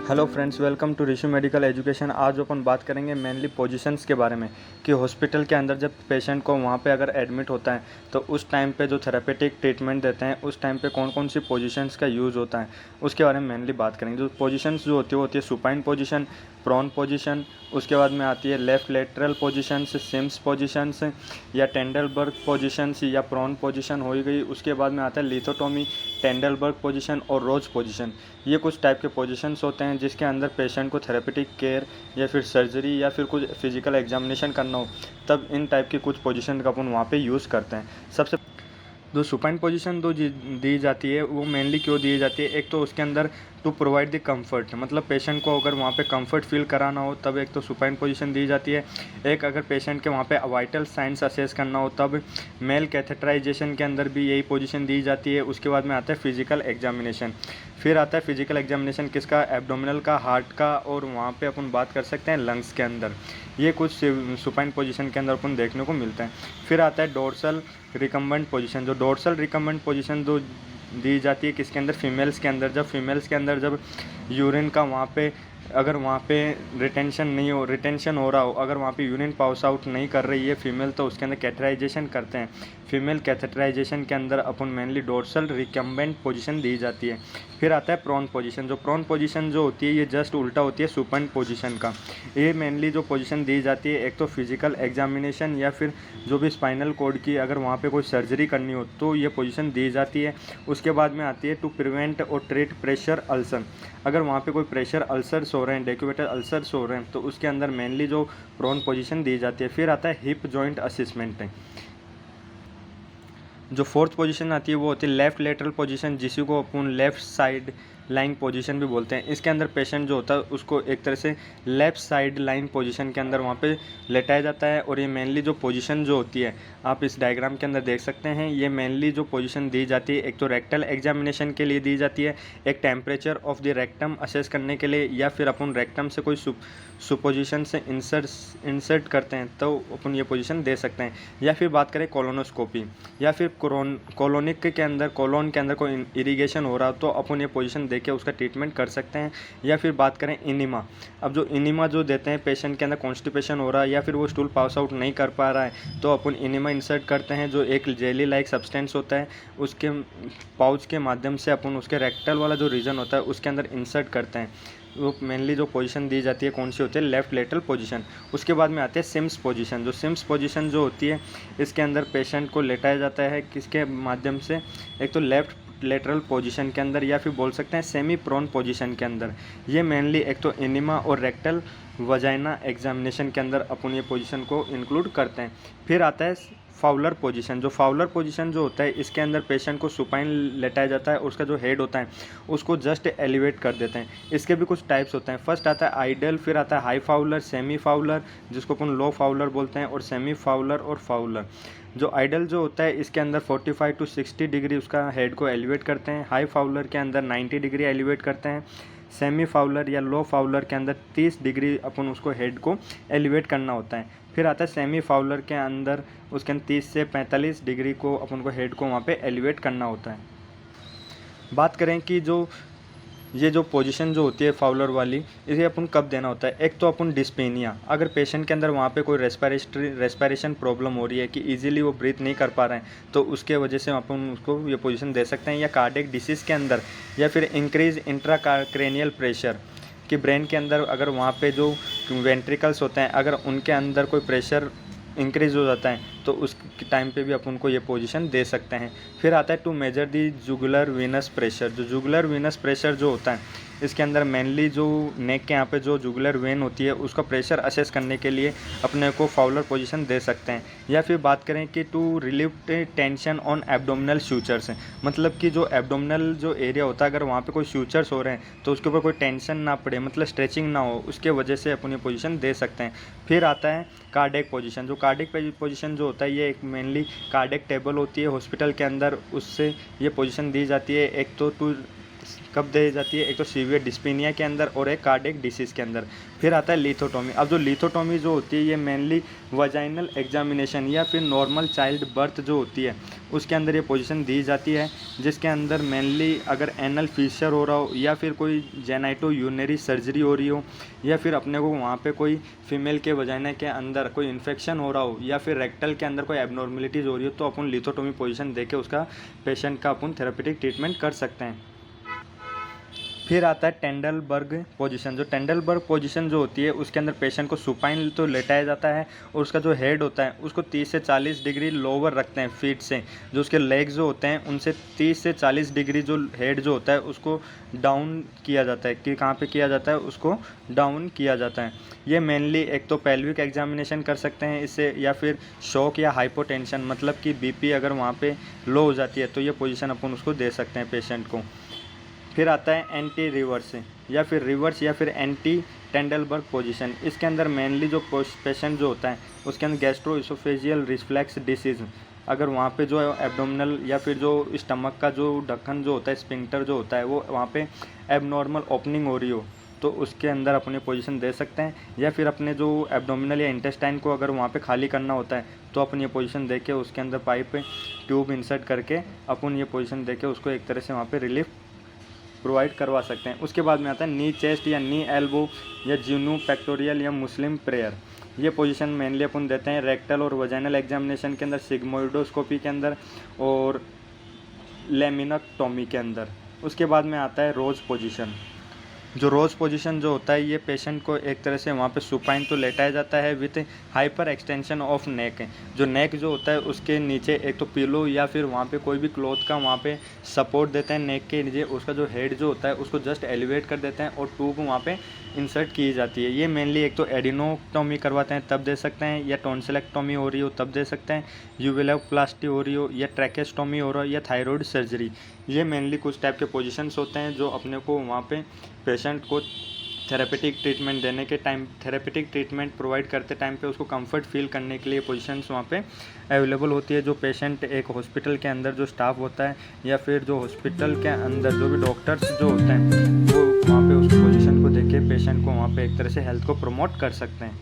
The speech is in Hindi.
Hello friends, welcome to Rishi medical education. आज अपन बात करेंगे मेनली पोजीशंस के बारे में कि हॉस्पिटल के अंदर जब पेशेंट को वहाँ पे अगर एडमिट होता है तो उस टाइम पे जो थेरेपेटिक ट्रीटमेंट देते हैं उस टाइम पे कौन कौन सी पोजीशंस का यूज़ होता है उसके बारे में मेनली बात करेंगे। जो पोजीशंस जो होती है वो होती है सुपाइन पोजीशन, प्रॉन पोजीशन, उसके बाद में आती है left lateral positions, Sims positions या टेंडलबर्ग पोजीशंस या प्रॉन पोजीशन हो गई। उसके बाद में आता है लिथोटोमी, टेंडलबर्ग पोजीशन और रोज पोजीशन। ये कुछ टाइप के पोजीशंस होते हैं जिसके अंदर पेशेंट को थेरेपेटिक केयर या फिर सर्जरी या फिर कुछ फिजिकल एग्जामिनेशन करना हो तब इन टाइप की कुछ पोजीशन का अपन वहाँ पे यूज़ करते हैं। सबसे जो सुपाइन पोजीशन दी जाती है वो मेनली क्यों दी जाती है, एक तो उसके अंदर टू प्रोवाइड द कंफर्ट, मतलब पेशेंट को अगर वहाँ पे कंफर्ट फील कराना हो तब एक तो सुपाइन पोजीशन दी जाती है। एक अगर पेशेंट के वहाँ पे वाइटल साइंस असेस करना हो तब मेल कैथेटराइजेशन के अंदर भी यही पोजीशन दी जाती है। उसके बाद में आता है फिजिकल एग्जामिनेशन। फिर आता है फिजिकल एग्जामिनेशन किसका, एब्डोमिनल का, हार्ट का, और वहाँ पे अपन बात कर सकते हैं लंग्स के अंदर। ये कुछ सुपाइन पोजीशन के अंदर अपन देखने को मिलता है। फिर आता है डोर्सल रिकम्बेंट पोजीशन। जो डोर्सल रिकम्बेंट पोजीशन जो दी जाती है किसके अंदर, फीमेल्स के अंदर। जब फीमेल्स के अंदर जब यूरिन का वहाँ पे अगर वहाँ पे रिटेंशन हो रहा हो, अगर वहाँ पे यूरिन पास आउट नहीं कर रही है फीमेल तो उसके अंदर कैथेटराइजेशन करते हैं। फीमेल कैथेटराइजेशन के अंदर अपन मेनली डोर्सल रिकम्बेंट पोजीशन दी जाती है। फिर आता है प्रॉन पोजीशन। जो प्रॉन पोजीशन जो होती है ये जस्ट उल्टा होती है सुपाइन पोजीशन का। ये मेनली जो पोजीशन दी जाती है एक तो फिजिकल एग्जामिनेशन या फिर जो भी स्पाइनल कॉर्ड की अगर वहाँ पे कोई सर्जरी करनी हो तो ये पोजीशन दी जाती है। उसके बाद में आती है टू प्रिवेंट और ट्रीट प्रेशर अल्सर। अगर वहाँ पे कोई प्रेशर अल्सर्स हो रहे हैं, डेक्यूबेटर अल्सर्स हो रहे हैं तो उसके अंदर मेनली जो प्रोन पोजीशन दी जाती है। फिर आता है हिप जॉइंट असेसमेंट। जो फोर्थ पोजीशन आती है वो होती है लेफ्ट लेटरल पोजीशन, जिसी को अपन लेफ्ट साइड लाइन पोजीशन भी बोलते हैं। इसके अंदर पेशेंट जो होता है उसको एक तरह से लेफ्ट साइड लाइन पोजीशन के अंदर वहाँ पे लेटाया जाता है। और ये मेनली जो पोजीशन जो होती है आप इस डायग्राम के अंदर देख सकते हैं, ये मेनली जो पोजीशन दी जाती है एक तो रेक्टल एग्जामिनेशन के लिए दी जाती है, एक temperature of the rectum assess करने के लिए, या फिर अपन रेक्टम से कोई सुपोजिशन से इंसर्ट करते हैं तो अपन ये पोजीशन दे सकते हैं। या फिर बात करें कोलोनोस्कोपी या फिर कोलोनिक के अंदर, कोलोन के अंदर कोई इरिगेशन हो रहा हो तो अपन ये पोजीशन देके उसका ट्रीटमेंट कर सकते हैं। या फिर बात करें इनिमा। अब जो इनिमा जो देते हैं पेशेंट के अंदर कॉन्स्टिपेशन हो रहा है या फिर वो स्टूल पास आउट नहीं कर पा रहा है तो अपन इनिमा इंसर्ट करते हैं, जो एक जेली लाइक सब्सटेंस होता है उसके पाउच के माध्यम से अपन उसके रेक्टल वाला जो रीजन होता है उसके अंदर इंसर्ट करते हैं। वो मेनली जो पोजीशन दी जाती है कौन सी होती है, लेफ्ट लेटरल पोजीशन। उसके बाद में आते हैं सिम्स पोजीशन। जो सिम्स पोजीशन जो होती है इसके अंदर पेशेंट को लेटाया जाता है किसके माध्यम से, एक तो लेफ्ट लेटरल पोजीशन के अंदर या फिर बोल सकते हैं सेमी प्रोन पोजीशन के अंदर। ये मेनली एक तो एनिमा और रेक्टल वजाइना एग्जामिनेशन के अंदर अपन ये पोजीशन को इंक्लूड करते हैं। फिर आता है फाउलर पोजीशन। जो फाउलर पोजीशन जो होता है इसके अंदर पेशेंट को सुपाइन लेटाया जाता है, उसका जो हेड होता है उसको जस्ट एलिवेट कर देते हैं। इसके भी कुछ टाइप्स होते हैं। फर्स्ट आता है आइडल, फिर आता है हाई फाउलर, सेमी फाउलर जिसको अपन लो फाउलर बोलते हैं, और सेमी फाउलर और फाउलर। जो आइडल जो होता है इसके अंदर 45 टू 60 डिग्री उसका हेड को एलिवेट करते हैं। हाई फाउलर के अंदर 90 डिग्री एलिवेट करते हैं। सेमी फाउलर या लो फाउलर के अंदर 30 डिग्री अपन उसको हेड को एलिवेट करना होता है। फिर आता है सेमी फाउलर के अंदर उसके अंदर 30 से 45 डिग्री को अपन को हेड को वहाँ पे एलिवेट करना होता है। बात करें कि ये जो पोजीशन जो होती है फाउलर वाली, इसे अपन कब देना होता है, एक तो अपन डिस्पेनिया, अगर पेशेंट के अंदर वहाँ पे कोई रेस्पिरेशन प्रॉब्लम हो रही है कि इजीली वो ब्रीथ नहीं कर पा रहे हैं तो उसके वजह से अपन उसको ये पोजीशन दे सकते हैं। या कार्डियक डिसीज़ के अंदर, या फिर इंक्रीज इंट्राक्रैनियल प्रेशर कि ब्रेन के अंदर अगर वहाँ पे जो वेंट्रिकल्स होते हैं अगर उनके अंदर कोई प्रेशर इंक्रीज हो जाता है तो उस टाइम पे भी अपन को ये पोजीशन दे सकते हैं। फिर आता है to measure the jugular venous pressure. जो जुगुलर वीनस प्रेशर जो होता है इसके अंदर मेनली जो नेक के यहाँ पे जो जुगुलर वेन होती है उसका प्रेशर असेस करने के लिए अपने को फाउलर पोजीशन दे सकते हैं। या फिर बात करें कि to relieve tension on abdominal sutures, मतलब कि जो एब्डोमिनल जो एरिया होता है अगर वहाँ पे कोई सूचर्स हो रहे हैं तो उसके ऊपर कोई टेंशन ना पड़े, मतलब स्ट्रेचिंग ना हो, उसके वजह से अपन ये पोजीशन दे सकते हैं। फिर आता है कार्डियक पोजीशन। जो कार्डियक पोजीशन जो होता है ये एक मेनली कार्डियक टेबल होती है हॉस्पिटल के अंदर, उससे ये पोजीशन दी जाती है। एक तो टू कब दी जाती है, एक तो सीवियर डिस्पीनिया के अंदर और एक कार्डियक डिसीज़ के अंदर। फिर आता है लिथोटोमी। अब जो लिथोटोमी जो होती है ये मेनली वजाइनल एग्जामिनेशन या फिर नॉर्मल चाइल्ड बर्थ जो होती है उसके अंदर ये पोजीशन दी जाती है, जिसके अंदर मेनली अगर एनल फिशर हो रहा हो या फिर कोई जेनाइटो यूरिनरी सर्जरी हो रही हो या फिर अपने को वहाँ पे कोई फीमेल के वजाइना के अंदर कोई इन्फेक्शन हो रहा हो या फिर रेक्टल के अंदर कोई एबनॉर्मलिटीज़ हो रही हो, तो अपन लिथोटोमी पोजीशन देके उसका पेशेंट का अपन थेरेपेटिक ट्रीटमेंट कर सकते हैं। फिर आता है टेंडलबर्ग पोजीशन। जो टेंडलबर्ग पोजीशन जो होती है उसके अंदर पेशेंट को सुपाइन तो लेटाया जाता है और उसका जो हेड होता है उसको 30 से 40 डिग्री लोअर रखते हैं फीट से। जो उसके लेग्स जो होते हैं उनसे 30 से 40 डिग्री जो हेड जो होता है उसको डाउन किया जाता है। कि कहाँ पे किया जाता है, उसको डाउन किया जाता है। ये मेनली एक तो पेल्विक एग्जामिनेशन कर सकते हैं इससे, या फिर शॉक या हाइपोटेंशन मतलब कि बीपी अगर वहाँ पे लो हो जाती है तो ये पोजीशन अपन उसको दे सकते हैं पेशेंट को। फिर आता है एंटी रिवर्स या फिर रिवर्स या फिर एंटी टेंडलबर्ग पोजीशन। इसके अंदर मेनली जो पेशेंट जो होता है उसके अंदर गैस्ट्रोइसोफेजियल रिफ्लेक्स डिसीज़, अगर वहाँ पे जो एब्डोमिनल या फिर जो स्टमक का जो ढक्कन जो होता है स्पिंक्टर जो होता है वो वहाँ पे एबनॉर्मल ओपनिंग हो रही हो तो उसके अंदर अपनी पोजीशन दे सकते हैं। या फिर अपने जो एब्डोमिनल या इंटेस्टाइन को अगर वहाँ पे खाली करना होता है तो अपन ये पोजीशन देके उसके अंदर पाइप ट्यूब इंसर्ट करके अपन ये पोजीशन देके उसको एक तरह से वहाँ पे रिलीफ प्रोवाइड करवा सकते हैं। उसके बाद में आता है नी चेस्ट या नी एल्बो या जिनू पेक्टोरियल या मुस्लिम प्रेयर। ये पोजीशन मेनली अपन देते हैं रेक्टल और वजाइनल एग्जामिनेशन के अंदर, सिग्मोइडोस्कोपी के अंदर और लेमिनेक्टोमी के अंदर। उसके बाद में आता है रोज पोजीशन। जो रोज पोजीशन जो होता है ये पेशेंट को एक तरह से वहाँ पे सुपाइन तो लेटाया जाता है with hyper extension of neck. जो नेक जो होता है उसके नीचे एक तो पिलो या फिर वहाँ पे कोई भी क्लॉथ का वहाँ पे सपोर्ट देते हैं नेक के नीचे। उसका जो हेड जो होता है उसको जस्ट एलिवेट कर देते हैं और ट्यूब वहाँ पे इंसर्ट की जाती है। ये मेनली एक तो एडिनोटोमी करवाते हैं तब दे सकते हैं, या टॉन्सिलेक्टोमी हो रही हो तब दे सकते हैं, यूवेलोप्लास्टी हो रही हो या ट्रैकेस्टोमी हो रहा हो या थायराइड सर्जरी। ये मेनली कुछ टाइप के पोजीशंस होते हैं जो अपने को वहाँ पे पेशेंट को थेरेपेटिक ट्रीटमेंट देने के टाइम, थेरेपेटिक ट्रीटमेंट प्रोवाइड करते टाइम पे उसको कंफर्ट फील करने के लिए पोजीशंस वहाँ पे अवेलेबल होती है। जो पेशेंट एक हॉस्पिटल के अंदर जो स्टाफ होता है या फिर जो हॉस्पिटल के अंदर जो भी डॉक्टर्स जो होते हैं वो वहाँ पे उस पोजीशन को देके पेशेंट को वहाँ पे एक तरह से हेल्थ को प्रमोट कर सकते हैं।